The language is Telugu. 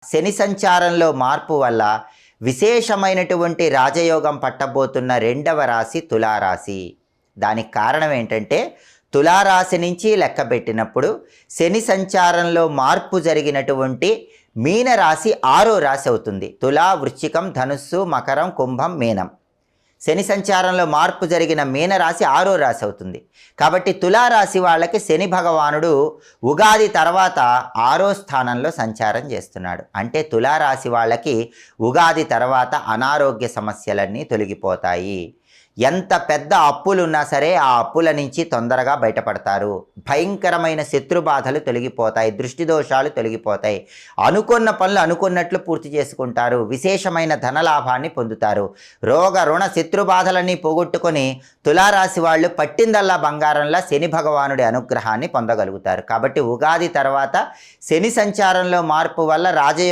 శని సంచారంలో మార్పు వల్ల విశేషమైనటువంటి రాజయోగం పట్టబోతున్న రెండవ రాశి తులారాశి. దానికి కారణం ఏంటంటే తులారాశి నుంచి లెక్కబెట్టినప్పుడు శని సంచారంలో మార్పు జరిగినటువంటి మీనరాశి 6వ రాశి అవుతుంది. తులా, వృశ్చికం, ధనుస్సు, మకరం, కుంభం, మీనం. శని సంచారంలో మార్పు జరిగిన మీనరాశి 6వ రాశి అవుతుంది. కాబట్టి తులారాశి వాళ్ళకి శని భగవానుడు ఉగాది తర్వాత 6వ స్థానంలో సంచారం చేస్తున్నాడు. అంటే తులారాశి వాళ్ళకి ఉగాది తర్వాత అనారోగ్య సమస్యలన్నీ తొలగిపోతాయి. ఎంత పెద్ద అప్పులున్నా సరే ఆ అప్పుల నుంచి తొందరగా బయటపడతారు. భయంకరమైన శత్రుబాధలు తొలగిపోతాయి, దృష్టి దోషాలు తొలగిపోతాయి. అనుకున్న పనులు అనుకున్నట్లు పూర్తి చేసుకుంటారు. విశేషమైన ధనలాభాన్ని పొందుతారు. రోగ రుణ శత్రుబాధలన్నీ పోగొట్టుకొని తులారాశి వాళ్ళు పట్టిందల్లా బంగారంలా శని భగవానుడి అనుగ్రహాన్ని పొందగలుగుతారు. కాబట్టి ఉగాది తర్వాత శని సంచారంలో మార్పు వల్ల రాజయోగ